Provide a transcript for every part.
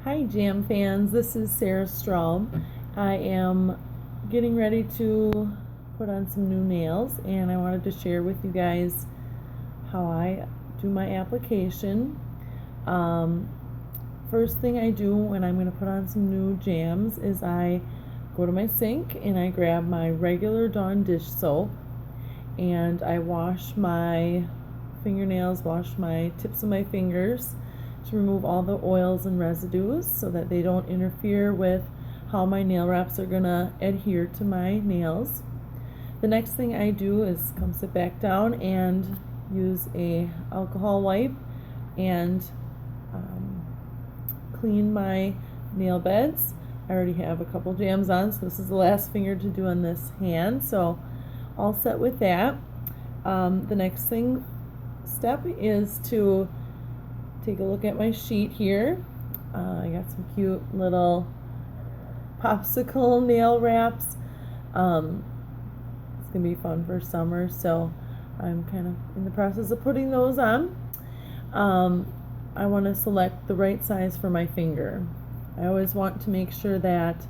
Hi Jam fans, this is Sarah Straub. I am getting ready to put on some new nails and I wanted to share with you guys how I do my application. First thing I do when I'm going to put on some new jams is I go to my sink and I grab my regular Dawn dish soap and I wash my fingernails, wash my tips of my fingers to remove all the oils and residues so that they don't interfere with how my nail wraps are going to adhere to my nails. The next thing I do is come sit back down and use a alcohol wipe and clean my nail beds. I already have a couple jams on, so this is the last finger to do on this hand, so all set with that. The next step is to take a look at my sheet here. I got some cute little popsicle nail wraps. It's gonna be fun for summer, so I'm kind of in the process of putting those on. I want to select the right size for my finger. I always want to make sure that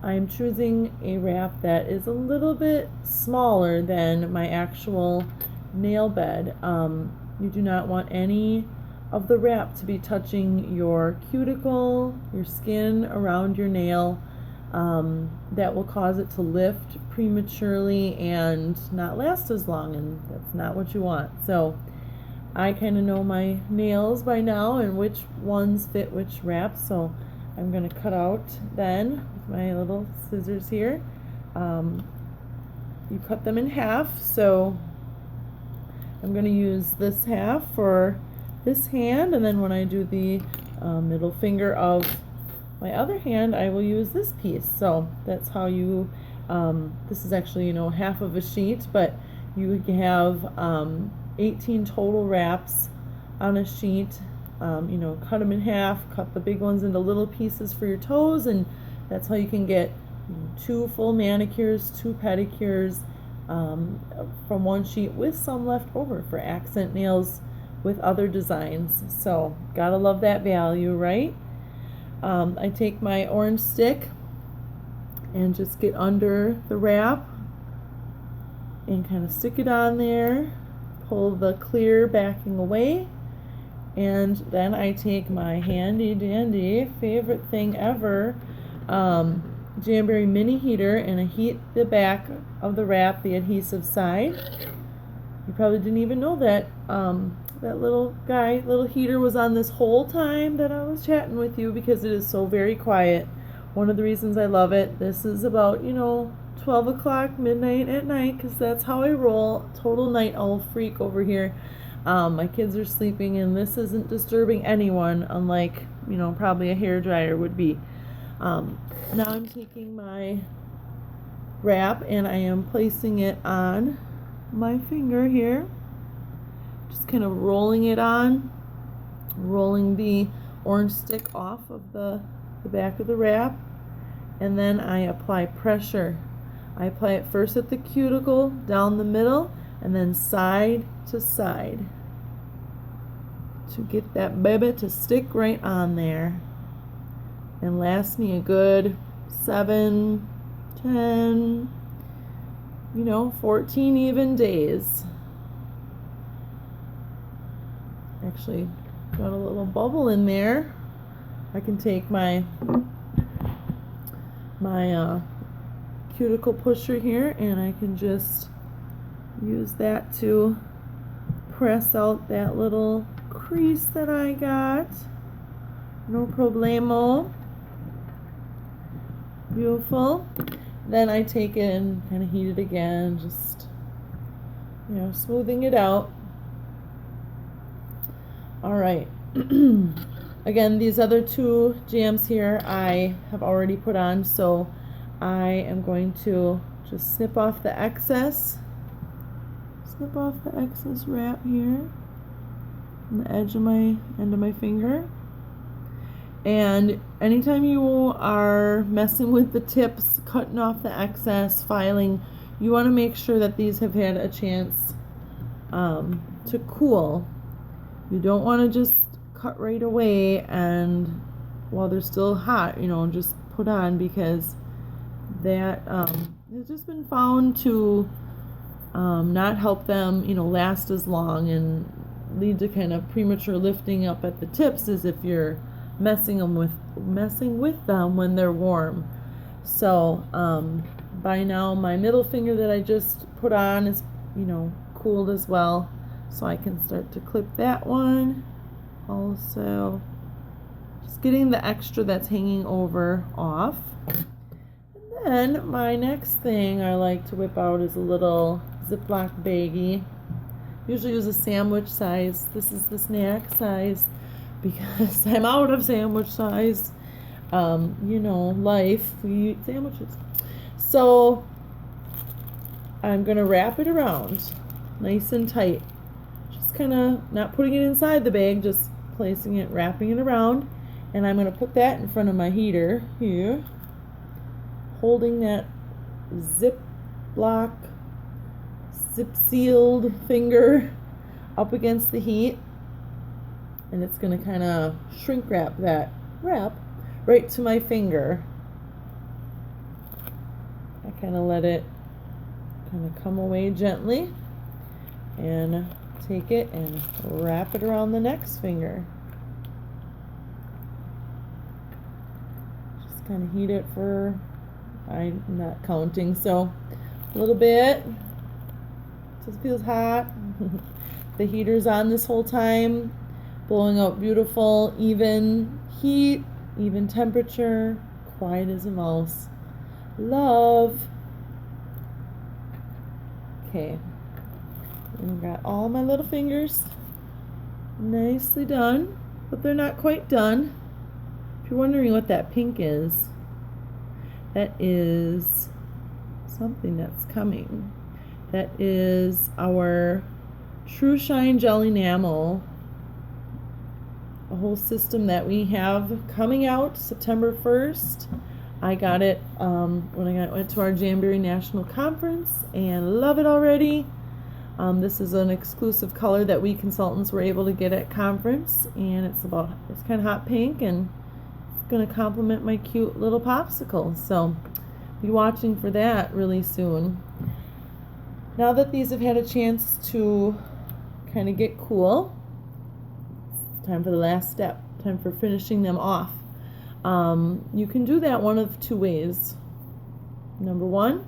I'm choosing a wrap that is a little bit smaller than my actual nail bed. You do not want any of the wrap to be touching your cuticle, your skin around your nail. That will cause it to lift prematurely and not last as long, and that's not what you want. So I kind of know my nails by now and which ones fit which wrap, so I'm going to cut out then with my little scissors here. You cut them in half, so I'm going to use this half for this hand, and then when I do the middle finger of my other hand, I will use this piece. So that's how you, this is actually, half of a sheet, but you have 18 total wraps on a sheet. Cut them in half, cut the big ones into little pieces for your toes, and that's how you can get 2 full manicures, 2 pedicures from one sheet with some left over for accent nails with other designs. So gotta love that value, right? I take my orange stick and just get under the wrap and kind of stick it on there, pull the clear backing away, and then I take my handy dandy favorite thing ever, Jamberry mini heater, and I heat the back of the wrap, the adhesive side. You probably didn't even know that that little heater was on this whole time that I was chatting with you, because it is so very quiet. One of the reasons I love it. This is about 12 o'clock midnight at night, because that's how I roll. Total night owl freak over here. My kids are sleeping and this isn't disturbing anyone, unlike probably a hair dryer would be. Now I'm taking my wrap and I am placing it on my finger here, just kind of rolling it on, rolling the orange stick off of the back of the wrap, and then I apply pressure. I apply it first at the cuticle, down the middle, and then side to side to get that baby to stick right on there and last me a good 7, 10, 14 even days. Actually got a little bubble in there. I can take my cuticle pusher here and I can just use that to press out that little crease that I got. No problemo. Beautiful. Then I take it and kind of heat it again, just smoothing it out. All right. Again, these other 2 jams here I have already put on, so I am going to just snip off the excess wrap here on the edge of my end of my finger. And anytime you are messing with the tips, cutting off the excess, filing, you want to make sure that these have had a chance to cool. You don't want to just cut right away and while they're still hot, just put on, because that has just been found to not help them, last as long and lead to kind of premature lifting up at the tips, as if you're messing with them when they're warm. So by now my middle finger that I just put on is cooled as well, so I can start to clip that one. Also just getting the extra that's hanging over off. And then my next thing I like to whip out is a little Ziploc baggie. Usually use a sandwich size. This is the snack size because I'm out of sandwich size. Life, we eat sandwiches. So I'm gonna wrap it around nice and tight. Just kind of not putting it inside the bag, just placing it, wrapping it around. And I'm gonna put that in front of my heater here, holding that Ziploc zip-sealed finger up against the heat, and it's going to kind of shrink wrap that wrap right to my finger. I kind of let it kind of come away gently and take it and wrap it around the next finger. Just kind of heat it for, I'm not counting, so a little bit. It feels hot. The heater's on this whole time, blowing out beautiful, even heat, even temperature, quiet as a mouse. Love. Okay, and I've got all my little fingers nicely done, but they're not quite done. If you're wondering what that pink is, that is something that's coming. That is our True Shine Gel Enamel, a whole system that we have coming out September 1st. I got it when I went to our Jamberry National Conference and love it already. This is an exclusive color that we consultants were able to get at conference, and it's kind of hot pink, and it's going to complement my cute little popsicle. So be watching for that really soon. Now that these have had a chance to kind of get cool, it's time for the last step, time for finishing them off. You can do that one of two ways. Number one,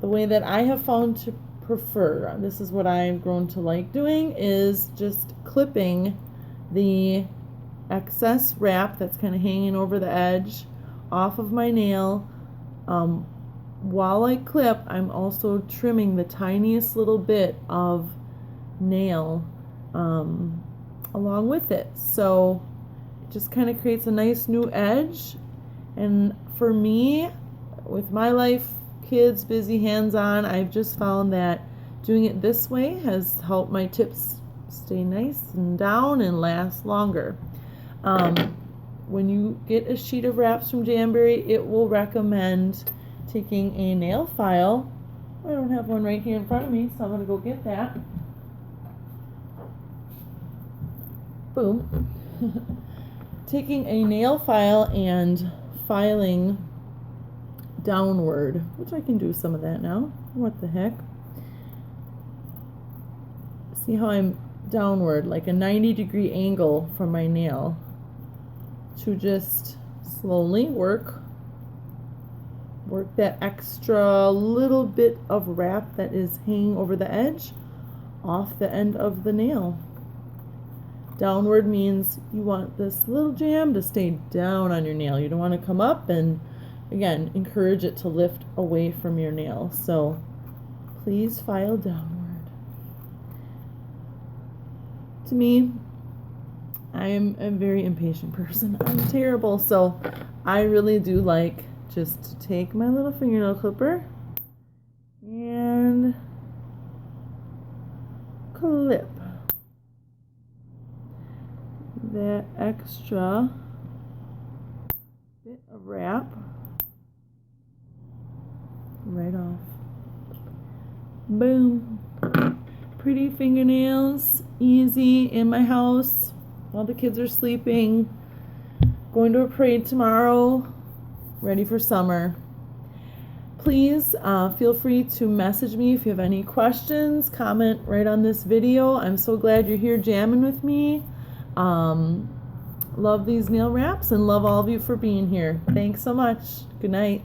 the way that I have found to prefer, this is what I've grown to like doing, is just clipping the excess wrap that's kind of hanging over the edge off of my nail. While I clip, I'm also trimming the tiniest little bit of nail along with it. So it just kind of creates a nice new edge. And for me, with my life, kids, busy, hands-on, I've just found that doing it this way has helped my tips stay nice and down and last longer. When you get a sheet of wraps from Jamberry, it will recommend taking a nail file. I don't have one right here in front of me, so I'm going to go get that. Boom. Taking a nail file and filing downward, which I can do some of that now. What the heck? See how I'm downward, like a 90-degree angle from my nail, to just slowly work that extra little bit of wrap that is hanging over the edge off the end of the nail. Downward means you want this little jam to stay down on your nail. You don't want to come up, and again, encourage it to lift away from your nail. So please file downward. To me, I am a very impatient person. I'm terrible, so I really do like just to take my little fingernail clipper and clip that extra bit of wrap right off. Boom. Pretty fingernails, easy in my house while the kids are sleeping. going to a parade tomorrow, ready for summer. Please feel free to message me if you have any questions, comment right on this video. I'm so glad you're here jamming with me. Love these nail wraps and love all of you for being here. Thanks so much. Good night.